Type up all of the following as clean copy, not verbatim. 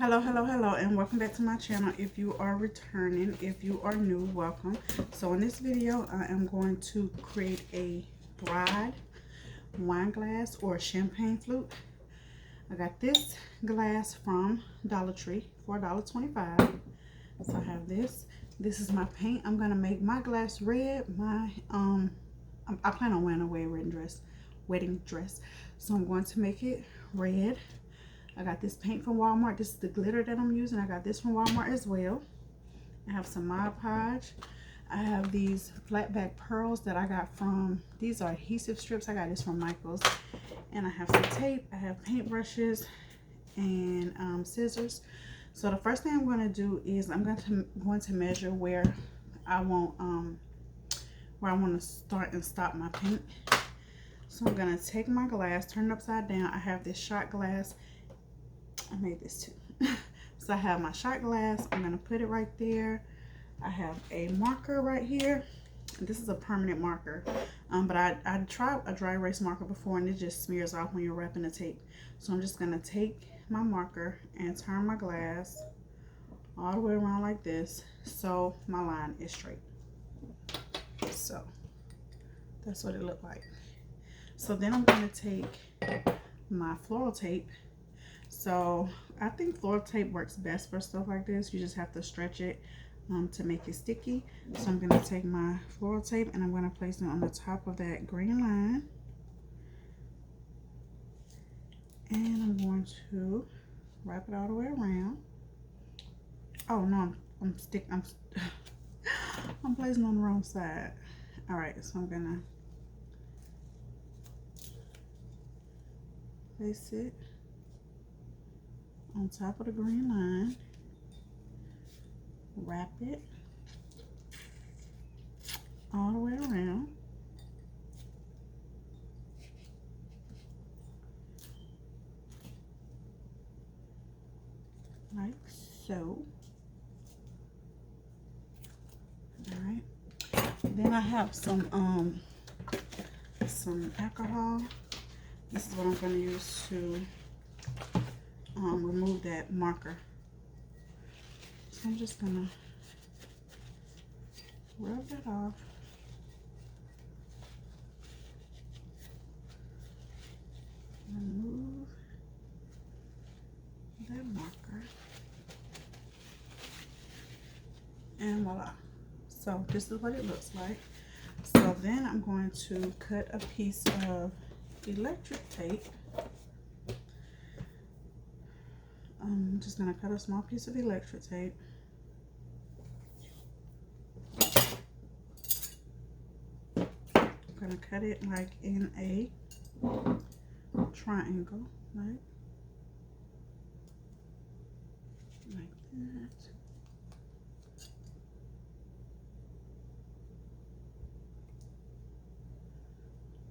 Hello, and welcome back to my channel. If you are returning, if you are new, welcome. So in this video, I am going to create a dried wine glass or champagne flute. I got this glass from Dollar Tree for $1.25. So I have this. This is my paint. I'm gonna make my glass red. I plan on wearing a wedding dress. So I'm going to make it red. I got this paint from Walmart. This is the glitter that I'm using. I got this from Walmart as well. I have some Mod Podge. I have these flat back pearls that I got from, these are adhesive strips. I got this from Michaels. And I have some tape. I have paint brushes and scissors. So the first thing I'm going to do is I'm going to measure where I want to start and stop my paint. So I'm going to take my glass, turn it upside down. I have this shot glass. I made this too. So I have my shot glass. I'm going to put it right there. I have a marker right here. This is a permanent marker. But I tried a dry erase marker before and it just smears off when you're wrapping the tape. So I'm just going to take my marker and turn my glass all the way around like this so my line is straight. So that's what it looked like. So then I'm going to take my floral tape. So I think floral tape works best for stuff like this. You just have to stretch it to make it sticky. So I'm going to take my floral tape and I'm going to place it on the top of that green line. And I'm going to wrap it all the way around. Oh no, I'm placing it on the wrong side. All right, so I'm going to place it on top of the green line, wrap it all the way around, like so. All right, then I have some alcohol. This is what I'm going to use to remove that marker. So I'm just gonna rub that off. Remove that marker. And voila. So this is what it looks like. So then I'm going to cut a piece of electric tape. I'm just going to cut a small piece of electric tape. I'm going to cut it like in a triangle, right? Like that.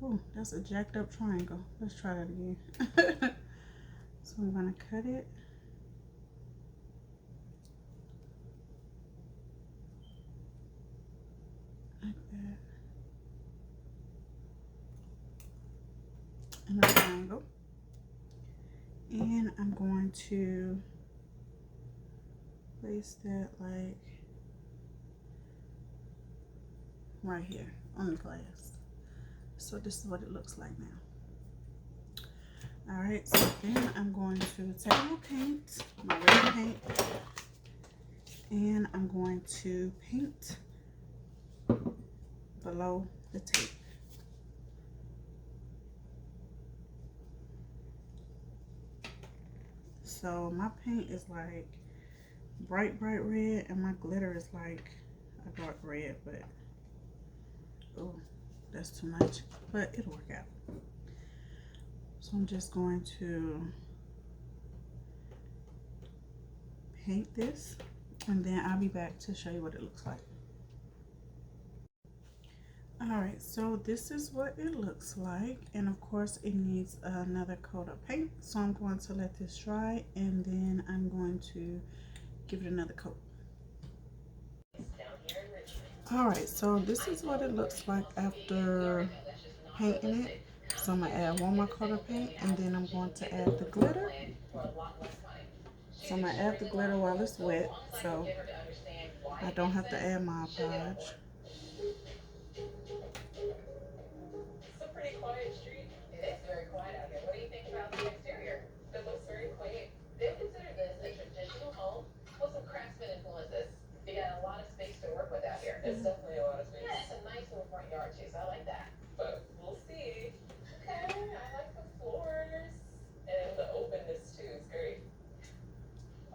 Oh, that's a jacked up triangle. Let's try that again. So I'm going to cut it. Like that. In a triangle. And I'm going to place that like right here on the glass. So this is what it looks like now. All right, so then I'm going to take my paint, my red paint, and I'm going to paint below the tape. So my paint is like bright red, and my glitter is like a dark red, but oh, that's too much, but it'll work out. So I'm just going to paint this, and then I'll be back to show you what it looks like. Alright, so this is what it looks like, and of course it needs another coat of paint. So I'm going to let this dry, and then I'm going to give it another coat. Alright, so this is what it looks like after painting it. So I'm going to add one more coat of paint, and then I'm going to add the glitter. So I'm going to add the glitter while it's wet, so I don't have to add Mod Podge. It's a pretty quiet street. It is very quiet out here. What do you think about the exterior? It looks very quaint. They would consider this a traditional home with some craftsman influences. You got a lot of space to work with out here. It's definitely a lot of space. Yeah, it's a nice little front yard too, so I like that. But we'll see. Okay, I like the floors and the openness too. It's great.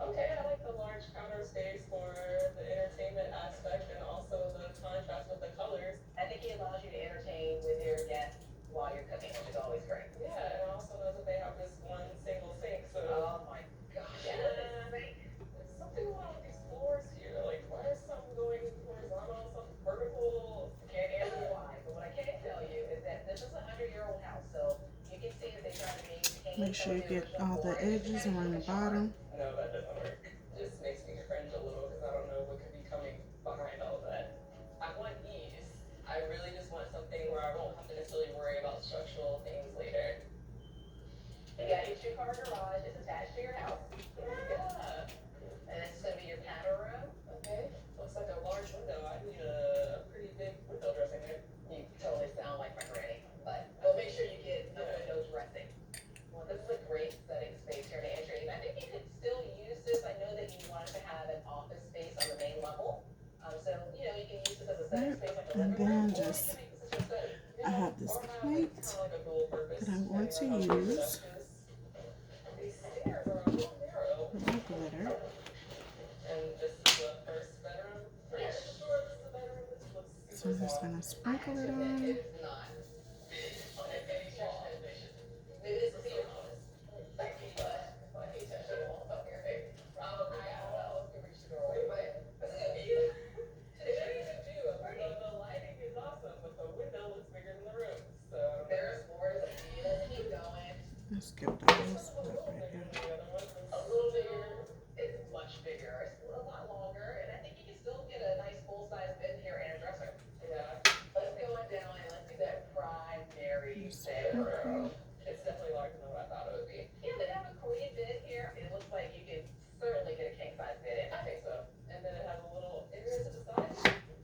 Okay, I like the large counter space for the entertainment aspect and also the contrast with the colors. I think it allows you to entertain with your guests while you're cooking, which is always great. Yeah, and I also know that they have this one single sink, so. Oh my gosh. Yeah. There's something wrong with these floors here. Like, why are some going horizontal, some vertical? I can't answer why, but what I can tell you is that this is a 100-year-old house, so you can see that they try to maintain. Make sure you get all the edges around the bottom. No, that doesn't work. Just makes me cringe a little because I don't know what could be coming behind all of that. I want ease. I really just want something where I won't have to necessarily worry about structural things later. You got your two-car garage. It's attached to your house. Yeah. And it's going to be your powder room. Okay. Looks like a large window. I need a pretty big window dressing there. You totally sound like my granny. But we'll make sure you get the window dressing. Well, this is a great setting space here to enter. And I think you could still use this. I know that you wanted to have an office space on the main level. So, you know, you can use this as a setting space like a And living room. then just, I have this plate that I'm going to use with my glitter. So I'm just going to sprinkle it on. Let's skip the whole spot right here. A little bigger. It's much bigger. It's a lot longer, and I think you can still get a nice full-size bed here and a dresser. Yeah. Let's go on down and let's do that primary bedroom. It's definitely larger than what I thought it would be. Yeah, they have a queen bed here. It looks like you can certainly get a king-size bed in. I think so. And then it has a little area to the side.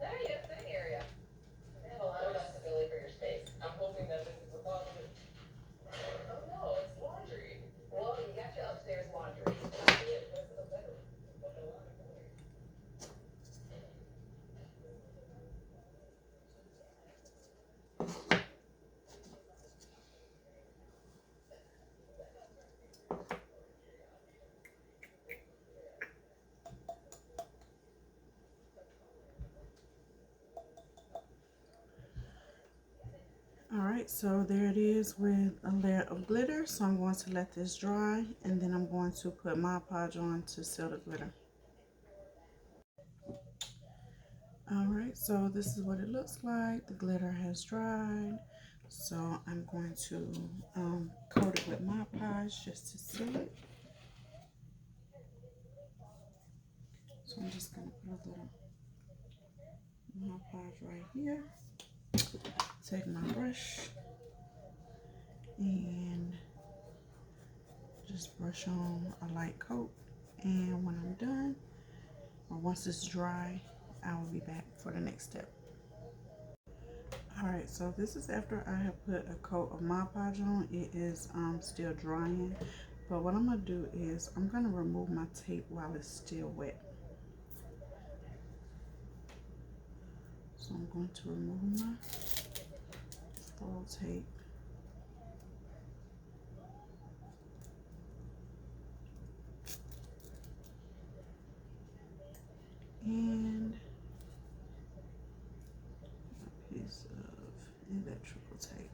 There you go, sitting area. They have a lot of flexibility for your space. I'm hoping that this is a closet. Oh no, it's laundry. Well, you got your upstairs laundry. This is a bedroom. Look at a lot of laundry. Alright, so there it is with a layer of glitter. So I'm going to let this dry, and then I'm going to put Mod Podge on to seal the glitter. Alright, so this is what it looks like. The glitter has dried. So I'm going to coat it with Mod Podge just to seal it. So I'm just going to put a little Mod Podge right here. Take my brush and just brush on a light coat, and when I'm done, or once it's dry, I will be back for the next step. Alright, so this is after I have put a coat of Mod Podge on. It is still drying, but what I'm going to do is I'm going to remove my tape while it's still wet. So I'm going to remove my full tape. And a piece of electrical tape.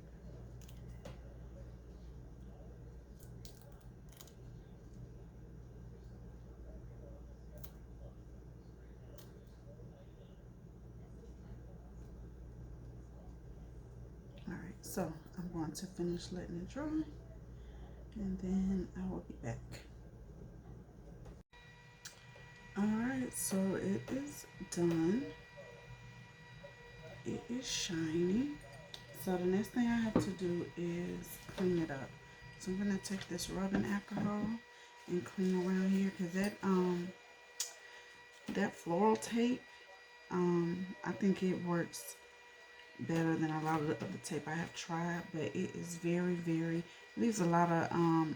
Alright, so I'm going to finish letting it dry, and then I will be back. Alright, so it is done. It is shiny. So the next thing I have to do is clean it up. So I'm going to take this rubbing alcohol and clean around here, because that floral tape, I think it works better than a lot of the other tape I have tried, but it is very leaves a lot of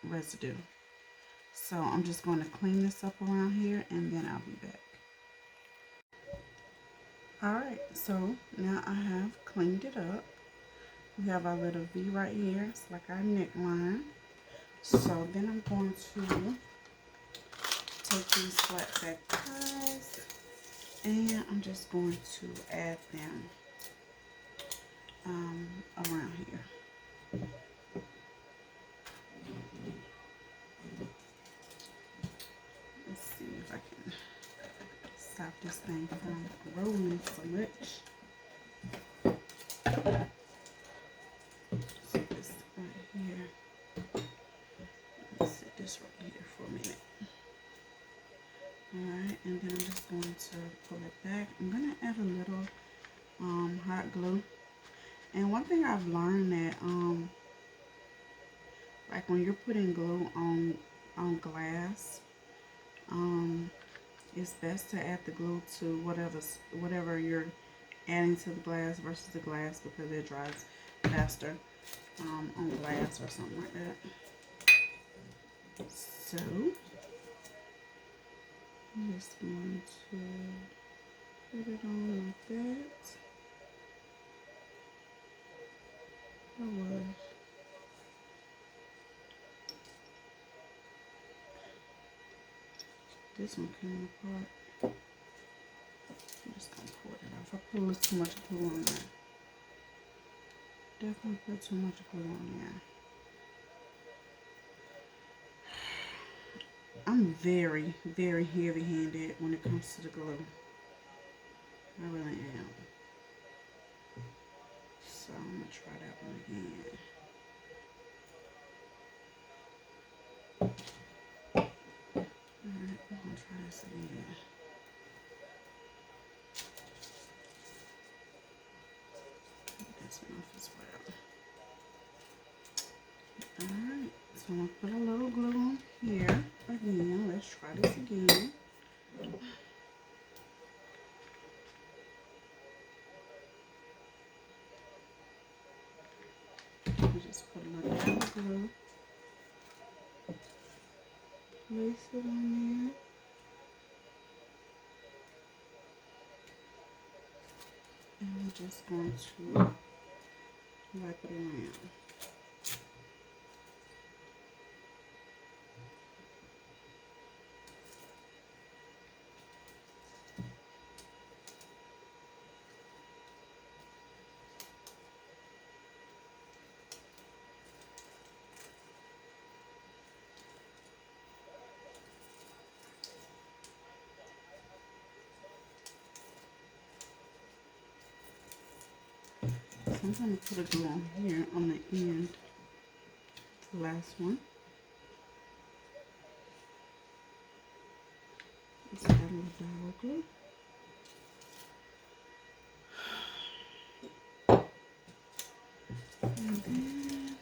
residue. So I'm just going to clean this up around here, and then I'll be back. Alright, so now I have cleaned it up. We have our little V right here. It's like our neckline. So then I'm going to take these flat back ties, and I'm just going to add them around here. Let's see if I can stop this thing from rolling so much. Set this right here. Let's set this right here for a minute. Alright, and then I'm just going to pull it back. I'm going to add a little hot glue. And one thing I've learned that like when you're putting glue on glass, it's best to add the glue to whatever you're adding to the glass versus the glass, because it dries faster on glass or something like that. So I'm just going to put it on like that. This one came apart. I'm just gonna pull it off. I put a little too much glue on there. Definitely put too much glue on there. I'm very heavy-handed when it comes to the glue. I really am. So I'm gonna try that one again. Alright, I'm gonna try this again. Get this one off as well. Alright, so I'm gonna put a little glue on here again. Let's try this again. Just put a little bit of glue. Place it on there. And we're just going to wipe it around. So I'm going to put a glue on here on the end, the last one. Just add a little dowel glue. And then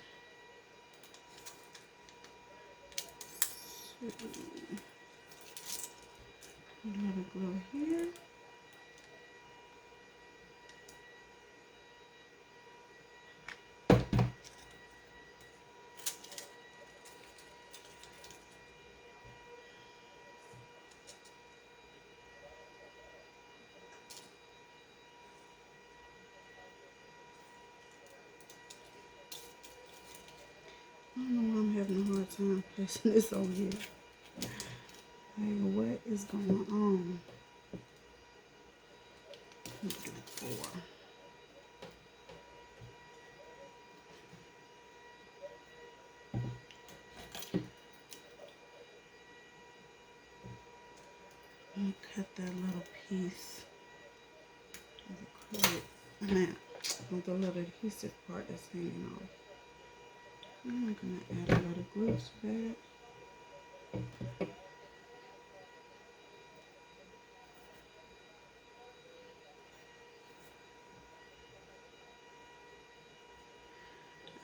a little glue here. I don't know why I'm having a hard time placing this over here. Hey, what is going on? Let's do 4. I'm gonna cut that little piece of acrylic now with the little adhesive part that's hanging off. I'm gonna add a little glue to that.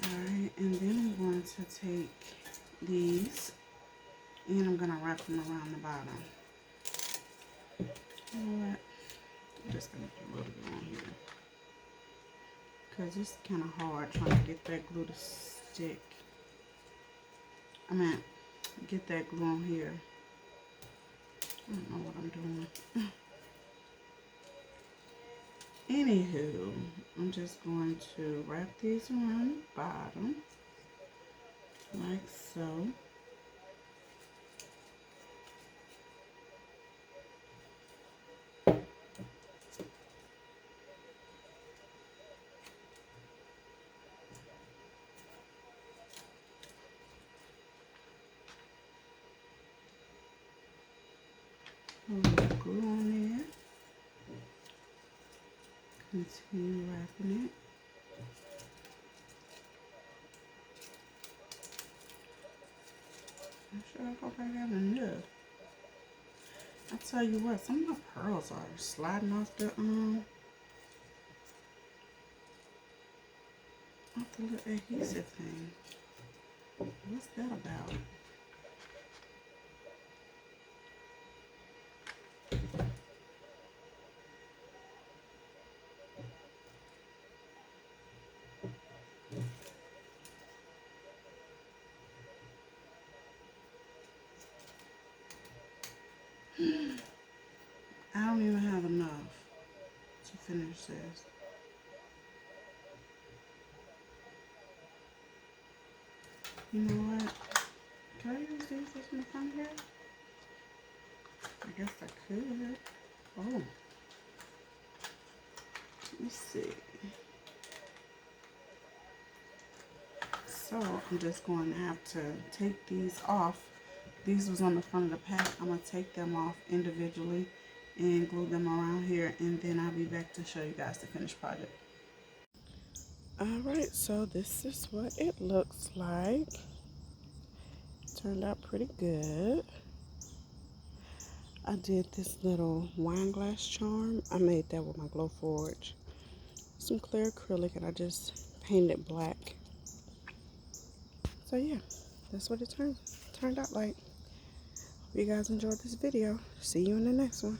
Alright, and then I'm going to take these And I'm gonna wrap them around the bottom. You know what? I'm just gonna put a little bit on here. Because it's kind of hard trying to get that glue to stick. I mean, get that glue on here. I don't know what I'm doing. Anywho, I'm just going to wrap these around the bottom. Like so. A little glue on there. Continue wrapping it. I'm sure I hope I got enough. I tell you what, some of my pearls are sliding off the little adhesive thing. What's that about? I don't even have enough to finish this. You know what? Can I use these in the front here? I guess I could. Oh. Let me see. So I'm just going to have to take these off. These was on the front of the pack. I'm going to take them off individually and glue them around here, and then I'll be back to show you guys the finished project. Alright, so this is what it looks like. Turned out pretty good. I did this little wine glass charm. I made that with my Glowforge. Some clear acrylic, and I just painted it black. So yeah, that's what it turned out like. Hope you guys enjoyed this video. See you in the next one.